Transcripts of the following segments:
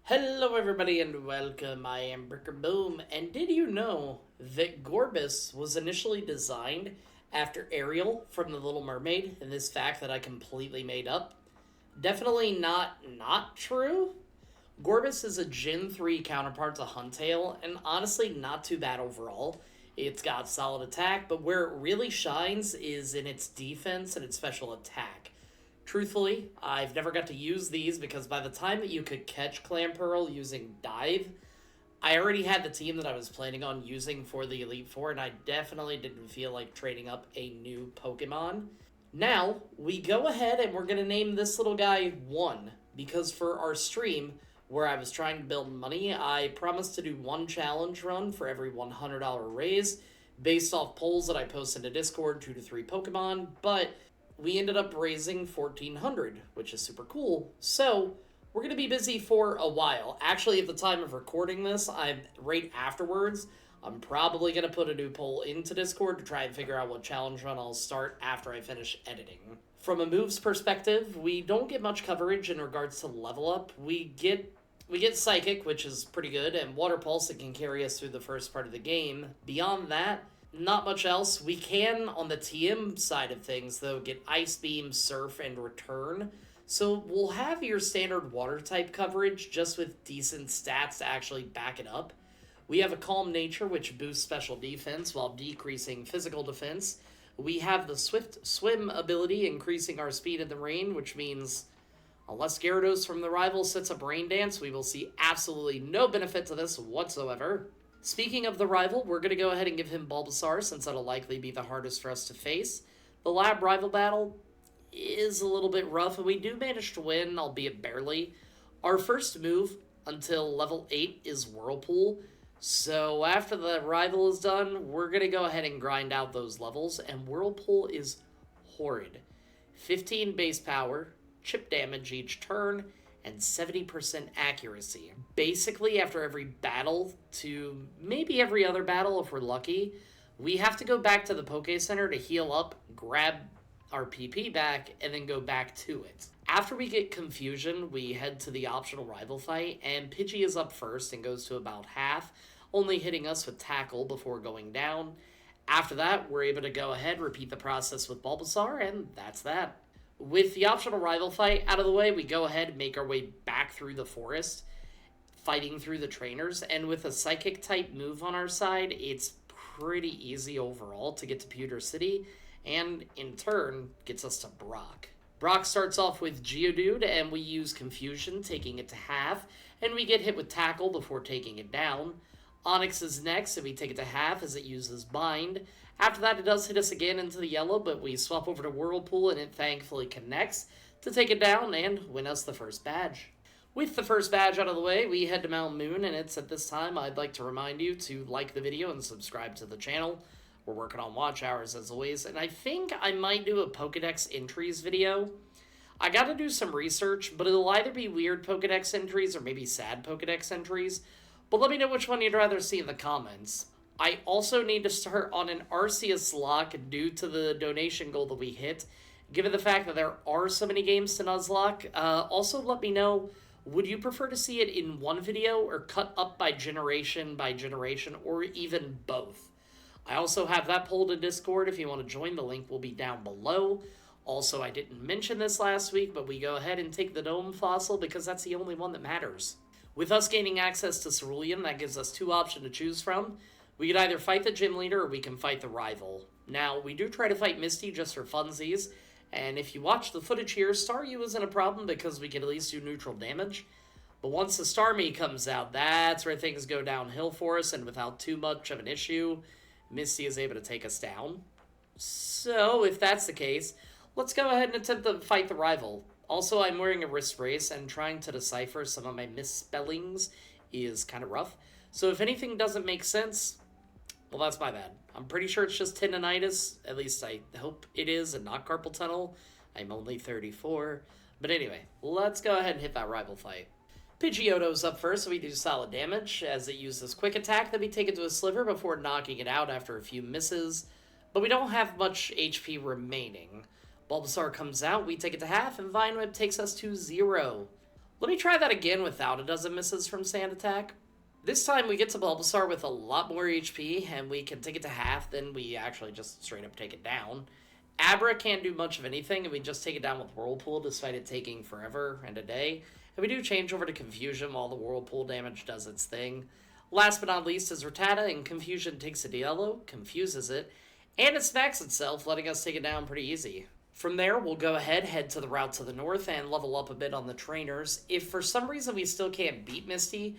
Hello everybody and welcome, I am Bricker Boom, and did you know that Gorebyss was initially designed after Ariel from The Little Mermaid, and this fact that I completely made up? Definitely not true. Gorebyss is a Gen 3 counterpart to Huntail, and honestly not too bad overall. It's got solid attack, but where it really shines is in its defense and its special attack. Truthfully, I've never got to use these because by the time that you could catch Clamperl using Dive, I already had the team that I was planning on using for the Elite Four, and I definitely didn't feel like trading up a new Pokemon. Now, we go ahead and we're going to name this little guy 1, because for our stream, where I was trying to build money, I promised to do one challenge run for every $100 raise, based off polls that I posted to Discord, 2 to 3 Pokemon, but we ended up raising 1,400, which is super cool. So, we're going to be busy for a while. Actually, at the time of recording this, right afterwards, I'm probably going to put a new poll into Discord to try and figure out what challenge run I'll start after I finish editing. From a moves perspective, we don't get much coverage in regards to level up. We get Psychic, which is pretty good, and Water Pulse that can carry us through the first part of the game. Beyond that, not much else. We can, on the TM side of things, though, get Ice Beam, Surf, and Return. So we'll have your standard water type coverage, just with decent stats to actually back it up. We have a Calm Nature, which boosts special defense while decreasing physical defense. We have the Swift Swim ability, increasing our speed in the rain, which means unless Gyarados from the rival sets up Rain Dance, we will see absolutely no benefit to this whatsoever. Speaking of the rival, we're going to go ahead and give him Bulbasaur, since that'll likely be the hardest for us to face. The lab rival battle is a little bit rough, and we do manage to win, albeit barely. Our first move until level 8 is Whirlpool, so after the rival is done, we're going to go ahead and grind out those levels, and Whirlpool is horrid. 15 base power, chip damage each turn, and 70% accuracy. Basically, after every battle to maybe every other battle if we're lucky, we have to go back to the Poke Center to heal up, grab our PP back, and then go back to it. After we get Confusion, we head to the optional rival fight, and Pidgey is up first and goes to about half, only hitting us with Tackle before going down. After that, we're able to go ahead, repeat the process with Bulbasaur, and that's that. With the optional rival fight out of the way, we go ahead and make our way back through the forest, fighting through the trainers, and with a Psychic type move on our side, it's pretty easy overall to get to Pewter City, and in turn, gets us to Brock. Brock starts off with Geodude, and we use Confusion, taking it to half, and we get hit with Tackle before taking it down. Onix is next, and we take it to half as it uses Bind. After that, it does hit us again into the yellow, but we swap over to Whirlpool, and it thankfully connects to take it down and win us the first badge. With the first badge out of the way, we head to Mount Moon, and it's at this time I'd like to remind you to like the video and subscribe to the channel. We're working on watch hours as always, and I think I might do a Pokedex entries video. I gotta do some research, but it'll either be weird Pokedex entries or maybe sad Pokedex entries, but let me know which one you'd rather see in the comments. I also need to start on an Arceus lock due to the donation goal that we hit, given the fact that there are so many games to Nuzlocke. Also, let me know, would you prefer to see it in one video or cut up by generation, or even both? I also have that polled in Discord if you want to join. The link will be down below. Also, I didn't mention this last week, but we go ahead and take the Dome Fossil because that's the only one that matters. With us gaining access to Cerulean, that gives us two options to choose from. We could either fight the gym leader or we can fight the rival. Now, we do try to fight Misty just for funsies, and if you watch the footage here, Staryu isn't a problem because we can at least do neutral damage. But once the Starmie comes out, that's where things go downhill for us, and without too much of an issue, Misty is able to take us down. So, if that's the case, let's go ahead and attempt to fight the rival. Also, I'm wearing a wrist brace, and trying to decipher some of my misspellings is kind of rough. So if anything doesn't make sense, well, that's my bad. I'm pretty sure it's just tendonitis. At least I hope it is, and not carpal tunnel. I'm only 34. But anyway, let's go ahead and hit that rival fight. Pidgeotto's up first, so we do solid damage, as it uses Quick Attack, then we take it to a Sliver before knocking it out after a few misses. But we don't have much HP remaining. Bulbasaur comes out, we take it to half, and Vine Whip takes us to 0. Let me try that again without a dozen misses from Sand Attack. This time we get to Bulbasaur with a lot more HP, and we can take it to half, then we actually just straight up take it down. Abra can't do much of anything, and we just take it down with Whirlpool, despite it taking forever and a day. And we do change over to Confusion while the Whirlpool damage does its thing. Last but not least is Rattata, and Confusion takes a Diallo, confuses it, and it smacks itself, letting us take it down pretty easy. From there, we'll go ahead, head to the route to the north, and level up a bit on the trainers. If for some reason we still can't beat Misty,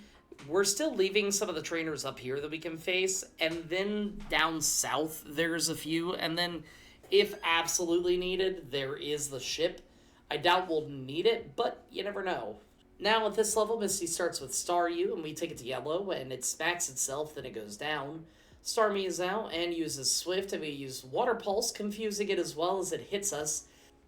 we're still leaving some of the trainers up here that we can face, and then down south there's a few, and then if absolutely needed, there is the ship. I doubt we'll need it, but you never know. Now at this level, Misty starts with Staryu, and we take it to yellow, and it smacks itself, then it goes down. Starmie is out and uses Swift, and we use Water Pulse, confusing it as well as it hits us.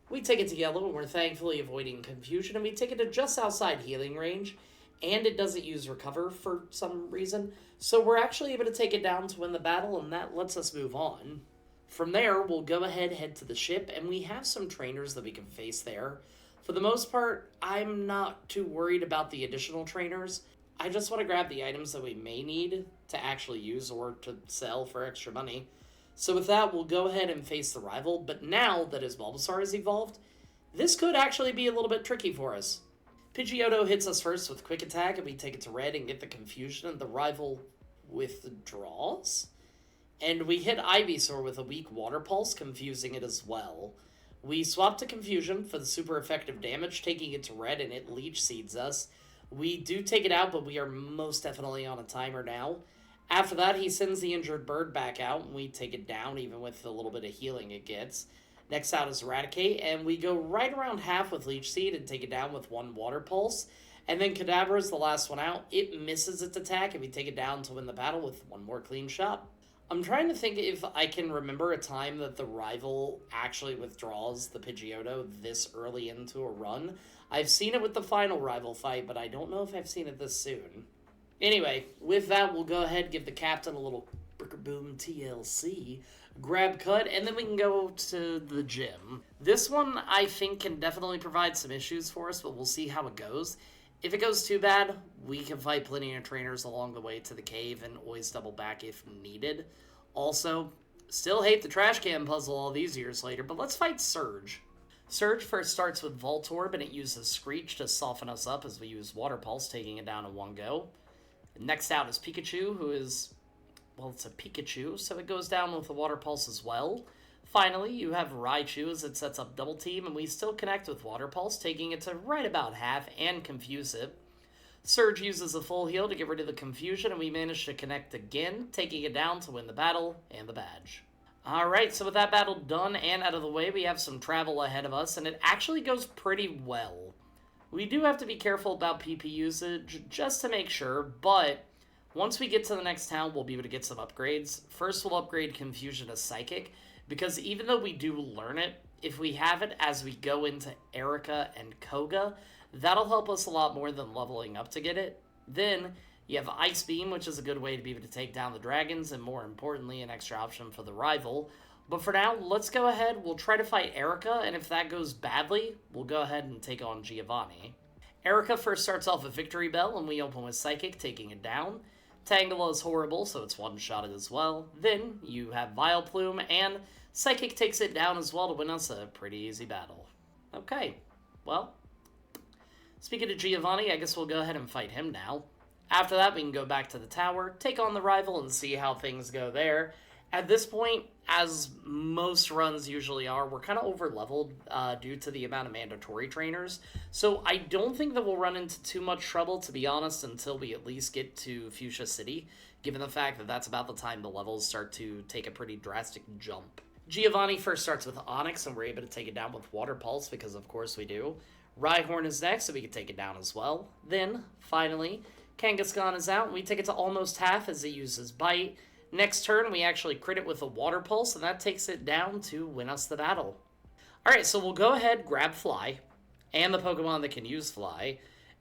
We take it to yellow, and we're thankfully avoiding confusion, and we take it to just outside healing range, and it doesn't use Recover for some reason, so we're actually able to take it down to win the battle, and that lets us move on. From there, we'll go ahead, head to the ship, and we have some trainers that we can face there. For the most part, I'm not too worried about the additional trainers. I just want to grab the items that we may need to actually use or to sell for extra money. So with that, we'll go ahead and face the rival, but now that his Bulbasaur has evolved, this could actually be a little bit tricky for us. Pidgeotto hits us first with Quick Attack, and we take it to red and get the confusion, and the rival withdraws. And we hit Ivysaur with a weak Water Pulse, confusing it as well. We swap to Confusion for the super effective damage, taking it to red, and it Leech Seeds us. We do take it out, but we are most definitely on a timer now. After that, he sends the injured bird back out, and we take it down, even with the little bit of healing it gets. Next out is Eradicate, and we go right around half with Leech Seed and take it down with one Water Pulse. And then Kadabra is the last one out. It misses its attack, and we take it down to win the battle with one more clean shot. I'm trying to think if I can remember a time that the rival actually withdraws the Pidgeotto this early into a run. I've seen it with the final rival fight, but I don't know if I've seen it this soon. Anyway, with that, we'll go ahead and give the captain a little Bricker Boom TLC, grab cut, and then we can go to the gym. This one, I think, can definitely provide some issues for us, but we'll see how it goes. If it goes too bad, we can fight plenty of trainers along the way to the cave and always double back if needed. Also, still hate the trash can puzzle all these years later, but let's fight Surge. Surge first starts with Voltorb, and it uses Screech to soften us up as we use Water Pulse, taking it down in one go. Next out is Pikachu, who is, well, it's a Pikachu, so it goes down with the Water Pulse as well. Finally, you have Raichu as it sets up Double Team, and we still connect with Water Pulse, taking it to right about half and confuse it. Surge uses a full heal to get rid of the confusion, and we manage to connect again, taking it down to win the battle and the badge. Alright, so with that battle done and out of the way, we have some travel ahead of us, and it actually goes pretty well. We do have to be careful about PP usage, just to make sure, but once we get to the next town, we'll be able to get some upgrades. First, we'll upgrade Confusion to Psychic, because even though we do learn it, if we have it as we go into Erica and Koga, that'll help us a lot more than leveling up to get it. Then, you have Ice Beam, which is a good way to be able to take down the dragons, and more importantly, an extra option for the rival. But for now, let's go ahead, we'll try to fight Erica, and if that goes badly, we'll go ahead and take on Giovanni. Erica first starts off with Victory Bell, and we open with Psychic, taking it down. Tangela is horrible, so it's one-shotted as well. Then, you have Vileplume, and Psychic takes it down as well to win us a pretty easy battle. Okay, well, speaking of Giovanni, I guess we'll go ahead and fight him now. After that, we can go back to the tower, take on the rival, and see how things go there. At this point, as most runs usually are, we're kind of over-leveled due to the amount of mandatory trainers. So I don't think that we'll run into too much trouble, to be honest, until we at least get to Fuchsia City, given the fact that that's about the time the levels start to take a pretty drastic jump. Giovanni first starts with Onyx, and we're able to take it down with Water Pulse, because of course we do. Rhyhorn is next, so we can take it down as well. Then, finally, Kangaskhan is out, and we take it to almost half as it uses Bite. Next turn, we actually crit it with a Water Pulse, and that takes it down to win us the battle. Alright, so we'll go ahead, grab Fly, and the Pokemon that can use Fly,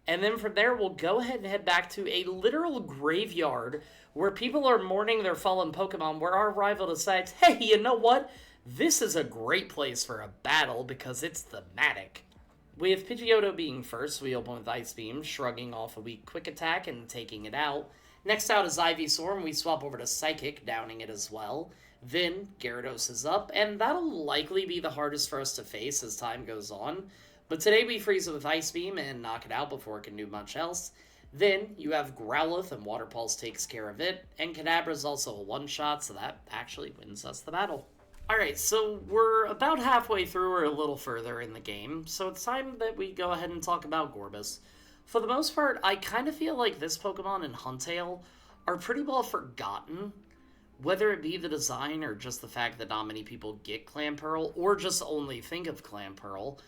and then from there, we'll go ahead and head back to a literal graveyard where people are mourning their fallen Pokemon, where our rival decides, hey, you know what? This is a great place for a battle because it's thematic. With Pidgeotto being first, we open with Ice Beam, shrugging off a weak quick attack and taking it out. Next out is Ivysaur, and we swap over to Psychic, downing it as well. Then Gyarados is up, and that'll likely be the hardest for us to face as time goes on. But today we freeze it with Ice Beam and knock it out before it can do much else. Then you have Growlithe, and Water Pulse takes care of it, and Kadabra's also a one-shot, so that actually wins us the battle. Alright, so we're about halfway through or a little further in the game, so it's time that we go ahead and talk about Gorebyss. For the most part, I kind of feel like this Pokemon and Huntail are pretty well forgotten, whether it be the design or just the fact that not many people get Clamperl, or just only think of Clamperl.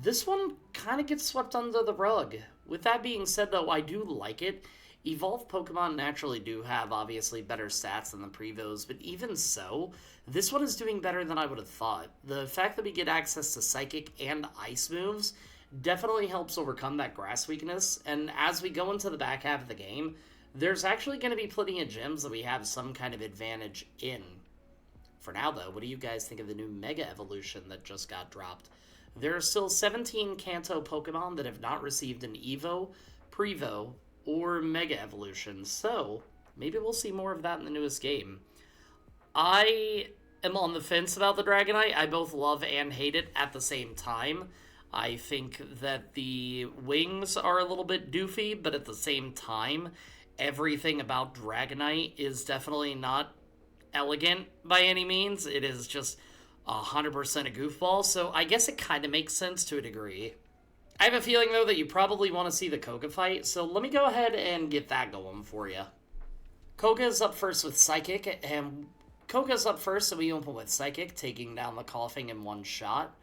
This one kind of gets swept under the rug. With that being said, though, I do like it. Evolved Pokemon naturally do have, obviously, better stats than the Prevos, but even so, this one is doing better than I would have thought. The fact that we get access to Psychic and Ice moves definitely helps overcome that Grass weakness, and as we go into the back half of the game, there's actually going to be plenty of gyms that we have some kind of advantage in. For now, though, what do you guys think of the new Mega Evolution that just got dropped? There are still 17 Kanto Pokemon that have not received an Evo, Prevo, or Mega Evolution, so maybe we'll see more of that in the newest game. I am on the fence about the Dragonite. I both love and hate it at the same time. I think that the wings are a little bit doofy, but at the same time, everything about Dragonite is definitely not elegant by any means. It is just 100% a goofball, so I guess it kind of makes sense to a degree. I have a feeling, though, that you probably want to see the Koga fight, so let me go ahead and get that going for you. Koga's up first with Psychic, and Koga's up first, so we open with Psychic, taking down the Coughing in one shot.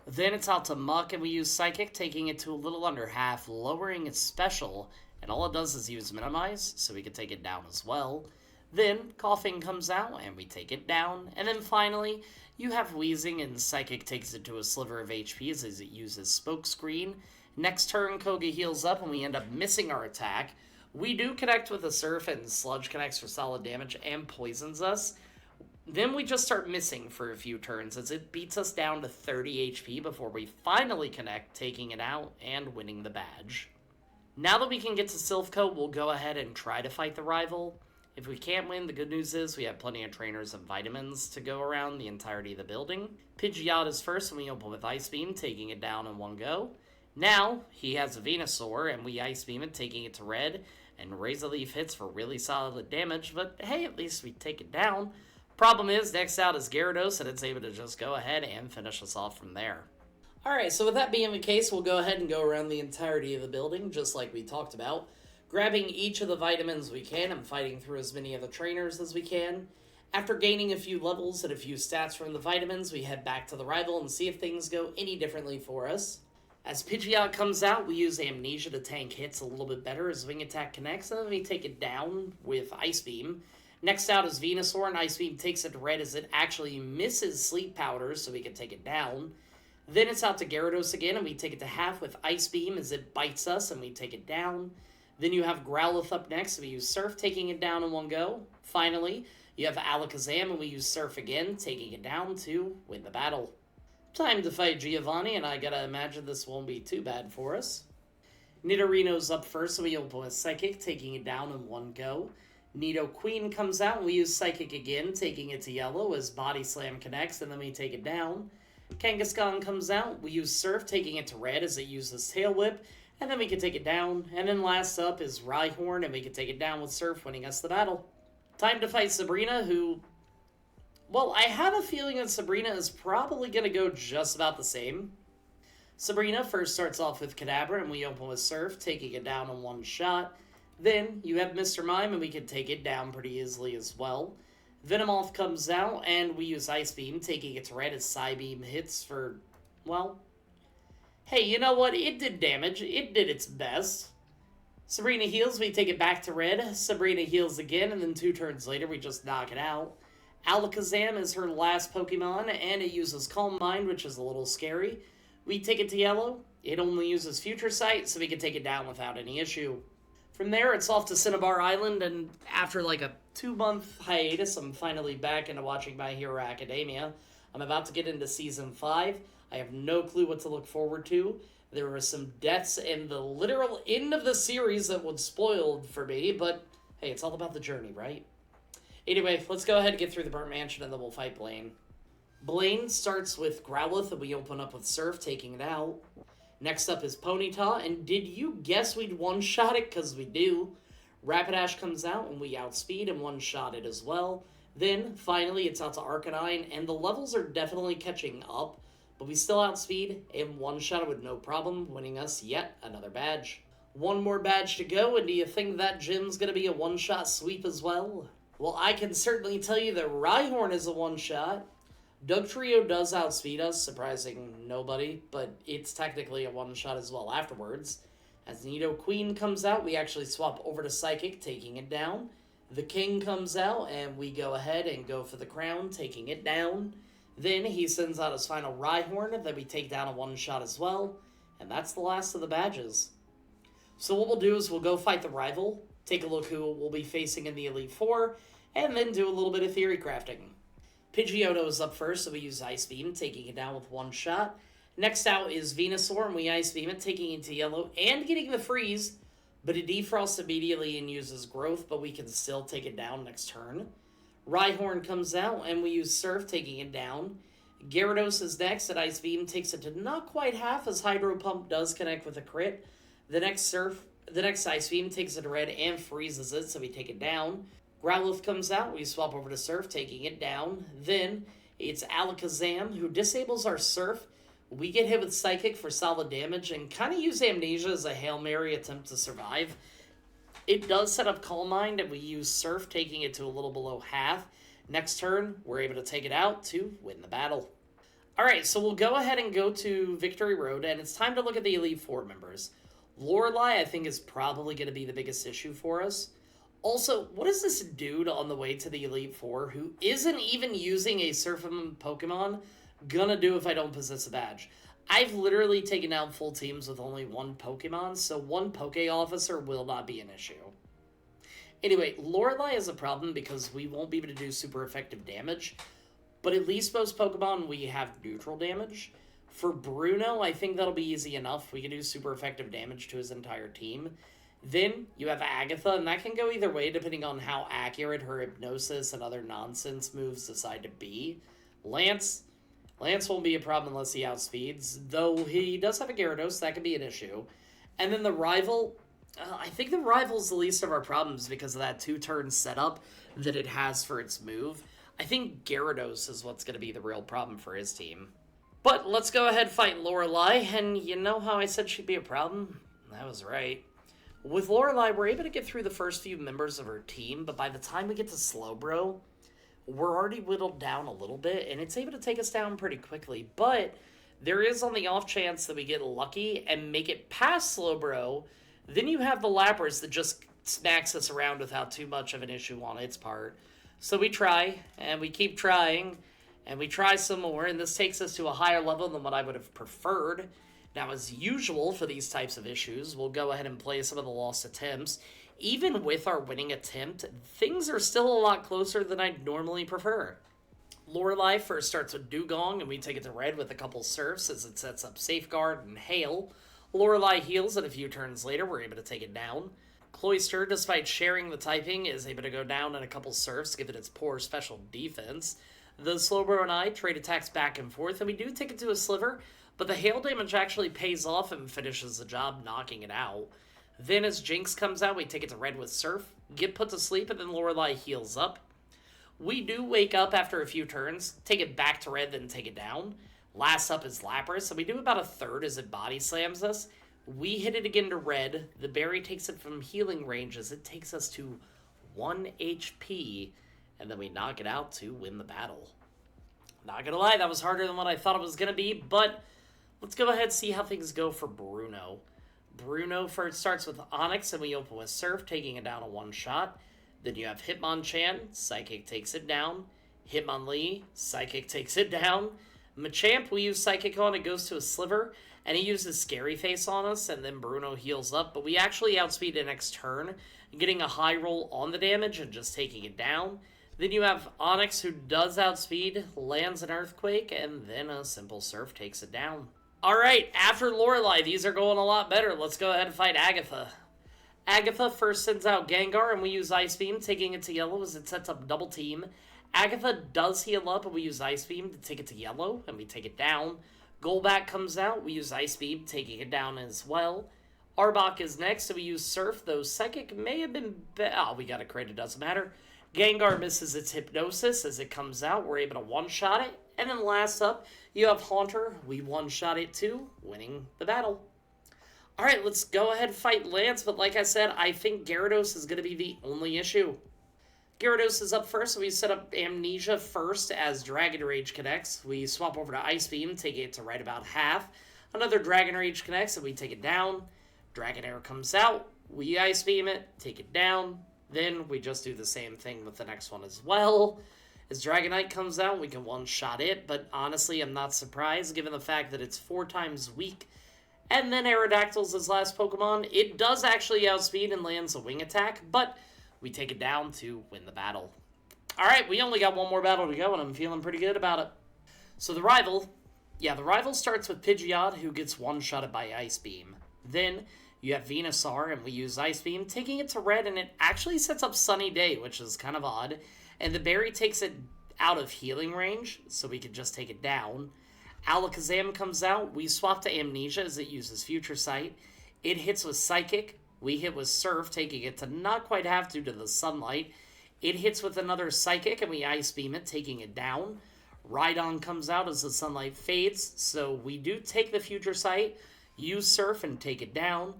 Then it's out to Muck, and we use Psychic, taking it to a little under half, lowering its special, and all it does is use Minimize, so we can take it down as well. Then Coughing comes out, and we take it down, and then finally, you have Wheezing, and Psychic takes it to a sliver of HP as it uses Smokescreen. Next turn, Koga heals up, and we end up missing our attack. We do connect with a Surf, and Sludge connects for solid damage and poisons us. Then we just start missing for a few turns as it beats us down to 30 HP before we finally connect, taking it out and winning the badge. Now that we can get to Silphco, we'll go ahead and try to fight the rival. If we can't win, the good news is we have plenty of trainers and vitamins to go around the entirety of the building. Pidgeot is first, and we open with Ice Beam, taking it down in one go. Now, he has a Venusaur, and we Ice Beam it, taking it to red, and Razor Leaf hits for really solid damage, but hey, at least we take it down. Problem is, next out is Gyarados, and it's able to just go ahead and finish us off from there. Alright, so with that being the case, we'll go ahead and go around the entirety of the building, just like we talked about, grabbing each of the vitamins we can and fighting through as many of the trainers as we can. After gaining a few levels and a few stats from the vitamins, we head back to the rival and see if things go any differently for us. As Pidgeot comes out, we use Amnesia to tank hits a little bit better as Wing Attack connects, and then we take it down with Ice Beam. Next out is Venusaur, and Ice Beam takes it to red as it actually misses Sleep Powder, so we can take it down. Then it's out to Gyarados again, and we take it to half with Ice Beam as it bites us, and we take it down. Then you have Growlithe up next, and we use Surf, taking it down in one go. Finally, you have Alakazam, and we use Surf again, taking it down to win the battle. Time to fight Giovanni, and I gotta imagine this won't be too bad for us. Nidorino's up first, so we open with Psychic, taking it down in one go. Nidoqueen comes out, and we use Psychic again, taking it to yellow as Body Slam connects, and then we take it down. Kangaskhan comes out, we use Surf, taking it to red as it uses Tail Whip, and then we can take it down. And then last up is Rhyhorn, and we can take it down with Surf, winning us the battle. Time to fight Sabrina, who... well, I have a feeling that Sabrina is probably going to go just about the same. Sabrina first starts off with Kadabra, and we open with Surf, taking it down in one shot. Then you have Mr. Mime, and we can take it down pretty easily as well. Venomoth comes out, and we use Ice Beam, taking it to red as Psybeam hits for, well... hey, you know what? It did damage. It did its best. Sabrina heals, we take it back to red. Sabrina heals again, and then 2 turns later, we just knock it out. Alakazam is her last Pokemon, and it uses Calm Mind, which is a little scary. We take it to yellow. It only uses Future Sight, so we can take it down without any issue. From there, it's off to Cinnabar Island, and after like a 2-month hiatus, I'm finally back into watching My Hero Academia. I'm about to get into Season 5. I have no clue what to look forward to. There were some deaths in the literal end of the series that was spoiled for me, but hey, it's all about the journey, right? Anyway, let's go ahead and get through the Burnt Mansion and then we'll fight Blaine. Blaine starts with Growlithe and we open up with Surf, taking it out. Next up is Ponyta, and did you guess we'd one-shot it? Because we do. Rapidash comes out and we outspeed and one-shot it as well. Then, finally, it's out to Arcanine, and the levels are definitely catching up, but we still outspeed and one-shot it with no problem, winning us yet another badge. One more badge to go, and do you think that gym's going to be a one-shot sweep as well? Well, I can certainly tell you that Rhyhorn is a one-shot. Dugtrio does outspeed us, surprising nobody, but it's technically a one-shot as well afterwards. As Nidoqueen comes out, we actually swap over to Psychic, taking it down. The King comes out, and we go ahead and go for the crown, taking it down. Then he sends out his final Rhyhorn that we take down a one-shot as well. And that's the last of the badges. So what we'll do is we'll go fight the rival, take a look who we'll be facing in the Elite Four, and then do a little bit of theory crafting. Pidgeotto is up first, so we use Ice Beam, taking it down with one shot. Next out is Venusaur, and we Ice Beam it, taking it to yellow and getting the freeze, but it defrosts immediately and uses Growth, but we can still take it down next turn. Rhyhorn comes out, and we use Surf, taking it down. Gyarados is next, and Ice Beam takes it to not quite half, as Hydro Pump does connect with a crit. The next Ice Beam takes it to red and freezes it, so we take it down. Growlithe comes out, we swap over to Surf, taking it down. Then it's Alakazam, who disables our Surf. We get hit with Psychic for solid damage and kind of use Amnesia as a Hail Mary attempt to survive. It does set up Calm Mind, and we use Surf, taking it to a little below half. Next turn, we're able to take it out to win the battle. Alright, so we'll go ahead and go to Victory Road, and it's time to look at the Elite Four members. Lorelei, I think, is probably going to be the biggest issue for us. Also, what is this dude on the way to the Elite Four who isn't even using a Surfing Pokemon gonna do if I don't possess a badge? I've literally taken down full teams with only one Pokemon, so one Poke Officer will not be an issue. Anyway, Lorelei is a problem because we won't be able to do super effective damage, but at least most Pokemon we have neutral damage. For Bruno, I think that'll be easy enough. We can do super effective damage to his entire team. Then you have Agatha, and that can go either way depending on how accurate her Hypnosis and other nonsense moves decide to be. Lance won't be a problem unless he outspeeds, though he does have a Gyarados, that could be an issue. And then the rival, I think the rival's the least of our problems because of that two-turn setup that it has for its move. I think Gyarados is what's going to be the real problem for his team. But let's go ahead and fight Lorelei, and you know how I said she'd be a problem? I was right. With Lorelei, we're able to get through the first few members of her team, but by the time we get to Slowbro, we're already whittled down a little bit, and it's able to take us down pretty quickly. But there is on the off chance that we get lucky and make it past Slowbro, then you have the Lapras that just smacks us around without too much of an issue on its part. So we try, and we keep trying, and we try some more, and this takes us to a higher level than what I would have preferred. Now, as usual for these types of issues, we'll go ahead and play some of the lost attempts. Even with our winning attempt, things are still a lot closer than I'd normally prefer. Lorelei first starts with Dugong, and we take it to red with a couple Surfs as it sets up Safeguard and Hail. Lorelei heals, and a few turns later, we're able to take it down. Cloyster, despite sharing the typing, is able to go down in a couple Surfs, given its poor special defense. The Slowbro and I trade attacks back and forth, and we do take it to a Sliver, but the hail damage actually pays off and finishes the job, knocking it out. Then as Jinx comes out, we take it to red with Surf, get put to sleep, and then Lorelei heals up. We do wake up after a few turns, take it back to red, then take it down. Last up is Lapras, and we do about a third as it body slams us. We hit it again to red. The berry takes it from healing range as it takes us to 1 HP, and then we knock it out to win the battle. Not gonna lie, that was harder than what I thought it was gonna be, but let's go ahead and see how things go for Bruno. Bruno first starts with Onix, and we open with Surf, taking it down a one-shot. Then you have Hitmonchan, Psychic takes it down. Hitmonlee, Psychic takes it down. Machamp, we use Psychic on, it goes to a Sliver, and he uses Scary Face on us, and then Bruno heals up, but we actually outspeed it next turn, getting a high roll on the damage and just taking it down. Then you have Onix, who does outspeed, lands an Earthquake, and then a simple Surf takes it down. Alright, after Lorelei, these are going a lot better. Let's go ahead and fight Agatha. Agatha first sends out Gengar, and we use Ice Beam, taking it to yellow as it sets up double team. Agatha does heal up, and we use Ice Beam to take it to yellow, and we take it down. Golbat comes out, we use Ice Beam, taking it down as well. Arbok is next, so we use Surf, though Psychic may have been... Oh, we got a crit, it doesn't matter. Gengar misses its Hypnosis as it comes out. We're able to one-shot it. And then last up, you have Haunter. We one-shot it too, winning the battle. Alright, let's go ahead and fight Lance, but like I said, I think Gyarados is going to be the only issue. Gyarados is up first, so we set up Amnesia first as Dragon Rage connects. We swap over to Ice Beam, take it to right about half. Another Dragon Rage connects, and we take it down. Dragonair comes out, we Ice Beam it, take it down. Then we just do the same thing with the next one as well. As Dragonite comes out, we can one-shot it, but honestly, I'm not surprised given the fact that it's 4 times weak. And then Aerodactyl's his last Pokemon. It does actually outspeed and lands a wing attack, but we take it down to win the battle. Alright, we only got one more battle to go, and I'm feeling pretty good about it. So the rival starts with Pidgeot, who gets one-shotted by Ice Beam. Then you have Venusaur, and we use Ice Beam, taking it to red, and it actually sets up Sunny Day, which is kind of odd. And the berry takes it out of healing range, so we can just take it down. Alakazam comes out. We swap to Amnesia as it uses Future Sight. It hits with Psychic. We hit with Surf, taking it to not quite half due to the sunlight. It hits with another Psychic, and we Ice Beam it, taking it down. Rhydon comes out as the sunlight fades, so we do take the Future Sight, use Surf, and take it down.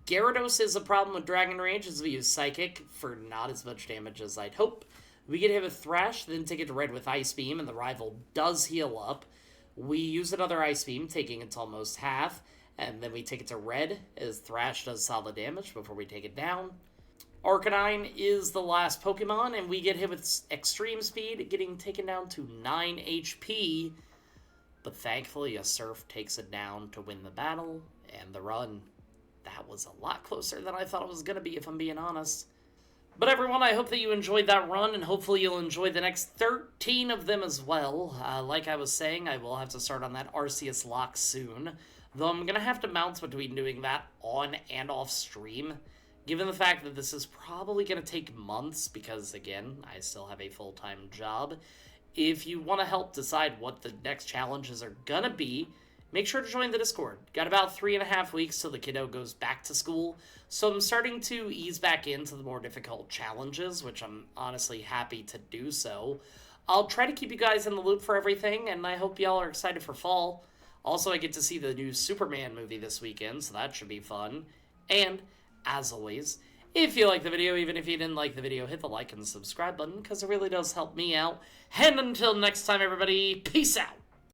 Gyarados is a problem with Dragon Rage as we use Psychic for not as much damage as I'd hope. We get hit with Thrash, then take it to red with Ice Beam, and the rival does heal up. We use another Ice Beam, taking it to almost half, and then we take it to red as Thrash does solid damage before we take it down. Arcanine is the last Pokemon, and we get hit with Extreme Speed, getting taken down to 9 HP. But thankfully, a Surf takes it down to win the battle and the run. That was a lot closer than I thought it was going to be, if I'm being honest. But everyone, I hope that you enjoyed that run, and hopefully you'll enjoy the next 13 of them as well. Like I was saying, I will have to start on that Arceus lock soon, though I'm going to have to bounce between doing that on and off stream, given the fact that this is probably going to take months, because, again, I still have a full-time job. If you want to help decide what the next challenges are going to be, make sure to join the Discord. Got about 3.5 weeks till the kiddo goes back to school, so I'm starting to ease back into the more difficult challenges, which I'm honestly happy to do so. I'll try to keep you guys in the loop for everything, and I hope y'all are excited for fall. Also, I get to see the new Superman movie this weekend, so that should be fun. And, as always, if you like the video, even if you didn't like the video, hit the like and subscribe button, because it really does help me out. And until next time, everybody, peace out!